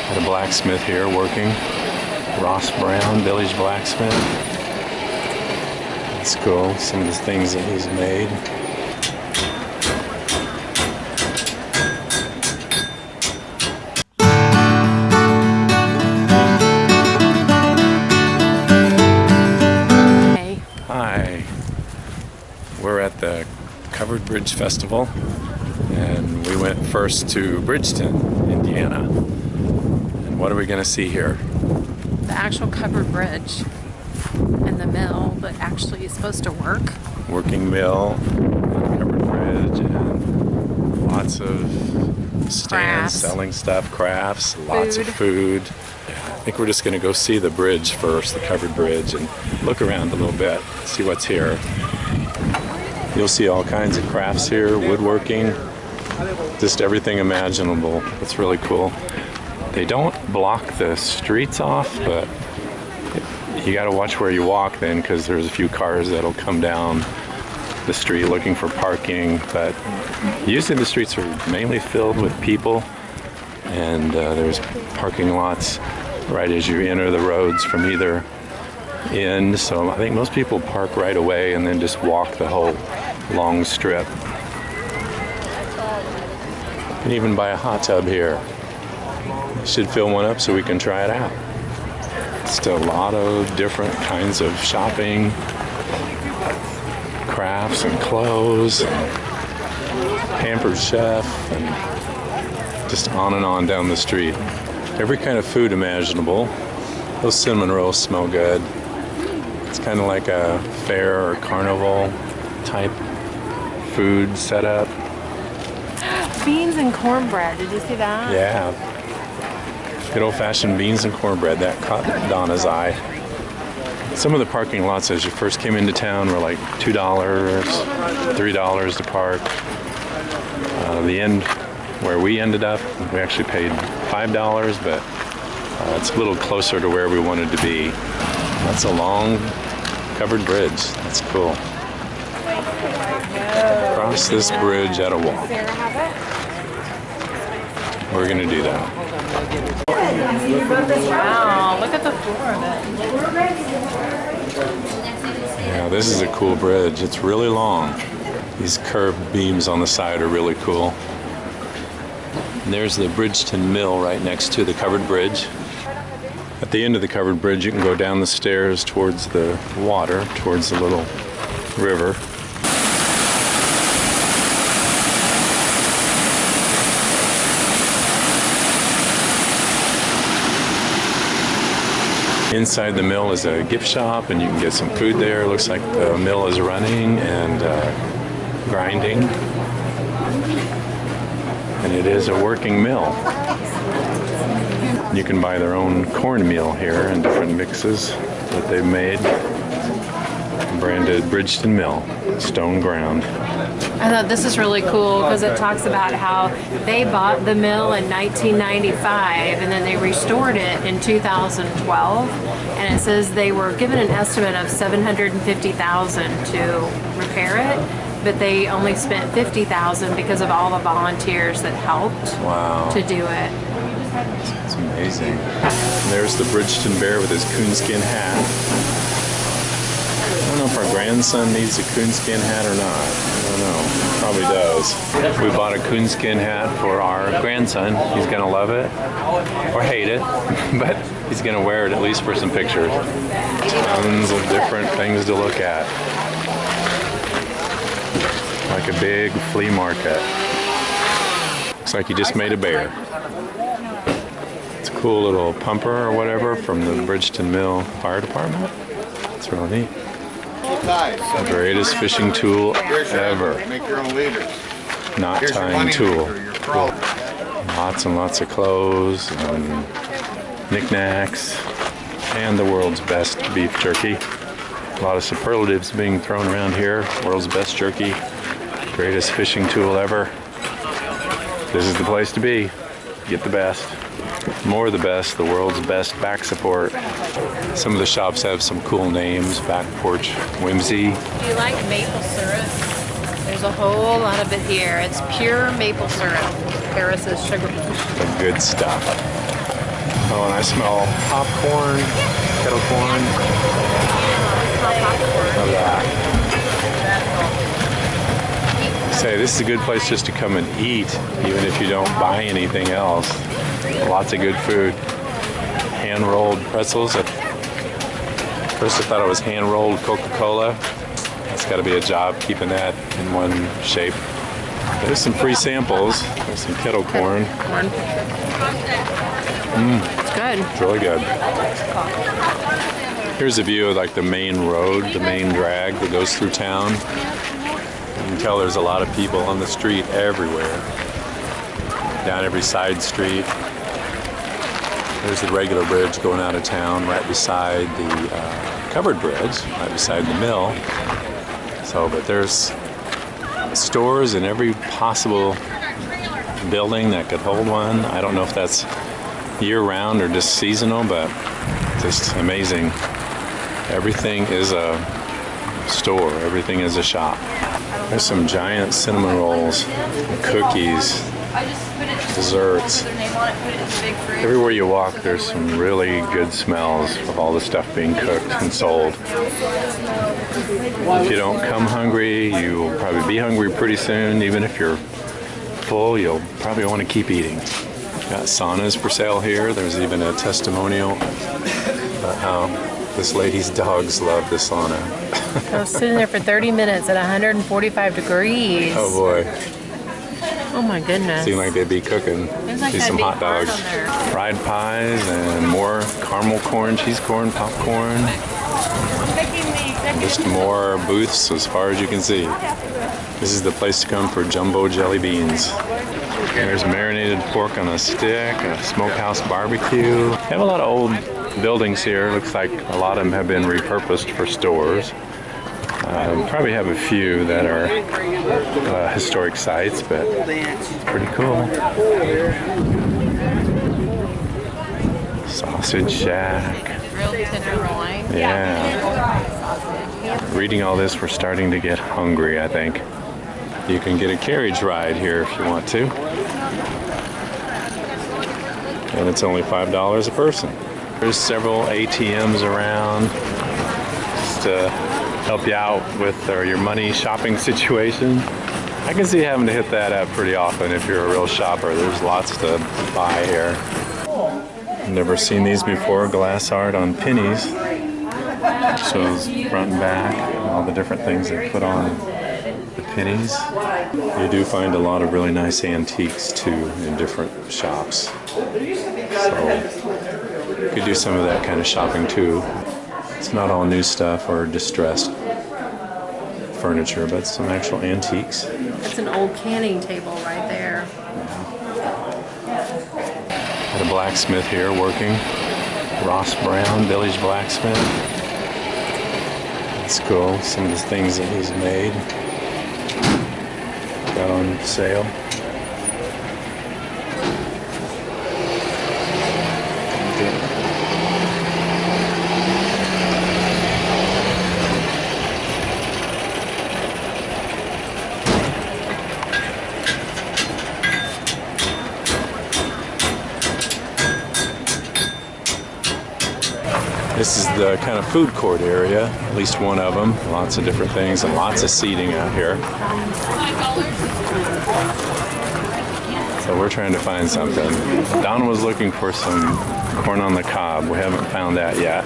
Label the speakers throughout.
Speaker 1: Got a blacksmith here working. Ross Brown, Village Blacksmith. That's cool, some of the things that he's made.
Speaker 2: Hey.
Speaker 1: Hi. We're at the Covered Bridge Festival, and we went first to Bridgeton, Indiana. And what are we going to see here?
Speaker 2: The actual covered bridge and the mill that actually is supposed to work.
Speaker 1: Working mill, covered bridge, and lots of stands
Speaker 2: Crafts.
Speaker 1: selling stuff, crafts, lots of food. I think we're just going to go see the bridge first, the covered bridge, and look around a little bit, see what's here. You'll see all kinds of crafts here, woodworking, just everything imaginable. It's really cool. They don't block the streets off, but you got to watch where you walk then, because there's a few cars that'll come down the street looking for parking. But usually the streets are mainly filled with people, and there's parking lots right as you enter the roads from either end. So I think most people park right away and then just walk the whole long strip. You can even buy a hot tub here. Should fill one up so we can try it out. Just a lot of different kinds of shopping, crafts and clothes, and Pampered Chef, and just on and on down the street. Every kind of food imaginable. Those cinnamon rolls smell good. It's kind of like a fair or carnival type food setup.
Speaker 2: Beans and cornbread, did you see that?
Speaker 1: Yeah. Good old-fashioned beans and cornbread. That caught Donna's eye. Some of the parking lots as you first came into town were like $2, $3 to park. The end where we ended up, we actually paid $5, but it's a little closer to where we wanted to be. That's a long covered bridge. That's cool. Cross this bridge at a walk. We're gonna do that.
Speaker 2: Wow, look at the floor of it.
Speaker 1: Yeah, this is a cool bridge. It's really long. These curved beams on the side are really cool. And there's the Bridgeton Mill right next to the covered bridge. At the end of the covered bridge, you can go down the stairs towards the water, towards the little river. Inside the mill is a gift shop, and you can get some food there. It looks like the mill is running and grinding. And it is a working mill. You can buy their own cornmeal here in different mixes that they've made. Branded Bridgeton Mill, stone ground.
Speaker 2: I thought this is really cool because it talks about how they bought the mill in 1995 and then they restored it in 2012. And it says they were given an estimate of $750,000 to repair it, but they only spent $50,000 because of all the volunteers that helped to do it.
Speaker 1: It's amazing. And there's the Bridgeton Bear with his coonskin hat. I don't know if our grandson needs a coonskin hat or not. I don't know. Probably does. We bought a coonskin hat for our grandson. He's going to love it or hate it, but he's going to wear it at least for some pictures. Tons of different things to look at. Like a big flea market. Looks like he just made a bear. It's a cool little pumper or whatever from the Bridgeton Mill Fire Department. It's really neat. The greatest fishing tool ever.
Speaker 3: Make your own leaders.
Speaker 1: Knot tying tool. Cool. Lots and lots of clothes and knickknacks. And the world's best beef jerky. A lot of superlatives being thrown around here. World's best jerky. Greatest fishing tool ever. This is the place to be. Get the best. More of the best, the world's best back support. Some of the shops have some cool names. Back Porch Whimsy.
Speaker 2: Do you like maple syrup? There's a whole lot of it here. It's pure maple syrup. Paris is sugar.
Speaker 1: The good stuff. Oh, and I smell popcorn, kettle corn. Love that. Say, this is a good place just to come and eat, even if you don't buy anything else. Lots of good food. Hand-rolled pretzels. At first I thought it was hand-rolled Coca-Cola. It's got to be a job keeping that in one shape. There's some free samples. There's some kettle corn.
Speaker 2: It's good.
Speaker 1: It's really good. Here's a view of like the main road, the main drag that goes through town. You can tell there's a lot of people on the street everywhere. Down every side street. There's the regular bridge going out of town right beside the covered bridge, right beside the mill. So, but there's stores in every possible building that could hold one. I don't know if that's year-round or just seasonal, but just amazing. Everything is a store. Everything is a shop. There's some giant cinnamon rolls, cookies, desserts. Everywhere you walk, there's some really good smells of all the stuff being cooked and sold. If you don't come hungry, you will probably be hungry pretty soon. Even if you're full, you'll probably want to keep eating. Got saunas for sale here. There's even a testimonial about how this lady's dogs love the sauna.
Speaker 2: I was sitting there for 30 minutes at 145 degrees.
Speaker 1: Oh boy.
Speaker 2: Oh my goodness.
Speaker 1: Seemed like they'd be cooking.
Speaker 2: Like
Speaker 1: See some hot dogs. Fried pies and more caramel corn, cheese corn, popcorn. Just more booths as far as you can see. This is the place to come for jumbo jelly beans. There's marinated pork on a stick, a smokehouse barbecue. They have a lot of old buildings here. Looks like a lot of them have been repurposed for stores. Probably have a few that are historic sites, but it's pretty cool. Sausage Shack.
Speaker 2: Grilled tenderloin.
Speaker 1: Yeah. Reading all this, we're starting to get hungry, I think. You can get a carriage ride here if you want to. And it's only $5 a person. There's several ATMs around just to help you out with your money shopping situation. I can see having to hit that up pretty often if you're a real shopper. There's lots to buy here. Never seen these before. Glass art on pennies. Shows front and back and all the different things they put on the pennies. You do find a lot of really nice antiques too in different shops. So you could do some of that kind of shopping too. It's not all new stuff or distressed furniture, but some actual antiques.
Speaker 2: It's an old canning table right there.
Speaker 1: Got a blacksmith here working. Ross Brown, Village Blacksmith. That's cool. Some of the things that he's made. Got on sale. This is the kind of food court area, at least one of them. Lots of different things and lots of seating out here. So we're trying to find something. Donna was looking for some corn on the cob. We haven't found that yet.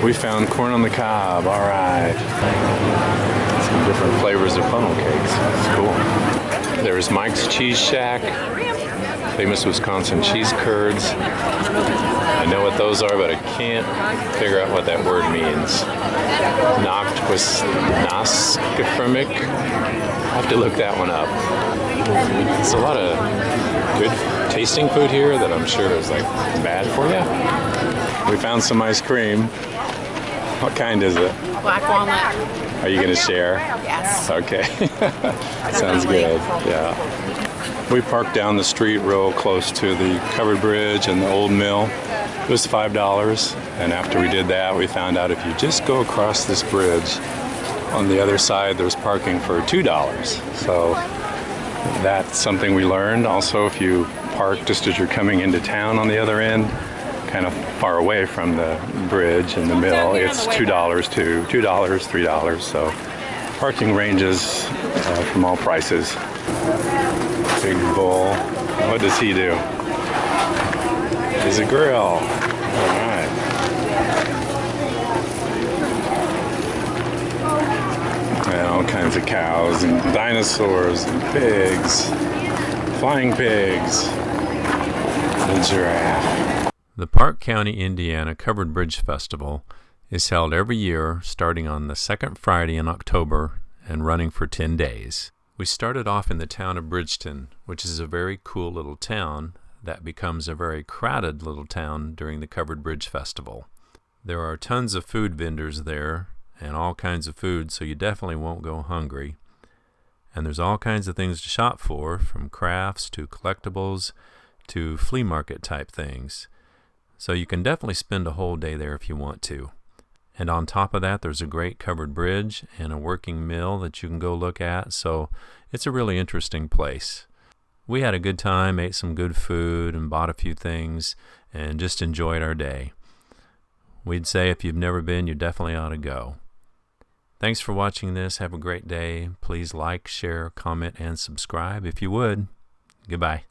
Speaker 1: We found corn on the cob, all right. Some different flavors of funnel cakes, it's cool. There's Mike's Cheese Shack, famous Wisconsin cheese curds. I know what those are, but I can't figure out what that word means. Noskefremic? I'll have to look that one up. There's a lot of good tasting food here that I'm sure is like bad for you. We found some ice cream. What kind is it?
Speaker 2: Black walnut.
Speaker 1: Are you gonna share?
Speaker 2: Yes.
Speaker 1: Okay. Sounds good. Yeah. We parked down the street real close to the covered bridge and the old mill. It was $5, and after we did that, we found out if you just go across this bridge, on the other side there's parking for $2. So that's something we learned. Also, if you park just as you're coming into town on the other end, kind of far away from the bridge and the mill, it's $2 too. $2, $3. So parking ranges from all prices. Big bull. What does he do? He's a grill. All right. And all kinds of cows and dinosaurs and pigs. Flying pigs. The giraffe. The Parke County, Indiana Covered Bridge Festival is held every year starting on the second Friday in October and running for 10 days. We started off in the town of Bridgeton, which is a very cool little town that becomes a very crowded little town during the Covered Bridge Festival. There are tons of food vendors there and all kinds of food, so you definitely won't go hungry. And there's all kinds of things to shop for, from crafts to collectibles to flea market type things. So you can definitely spend a whole day there if you want to. And on top of that, there's a great covered bridge and a working mill that you can go look at. So it's a really interesting place. We had a good time, ate some good food, and bought a few things, and just enjoyed our day. We'd say if you've never been, you definitely ought to go. Thanks for watching this. Have a great day. Please like, share, comment, and subscribe if you would. Goodbye.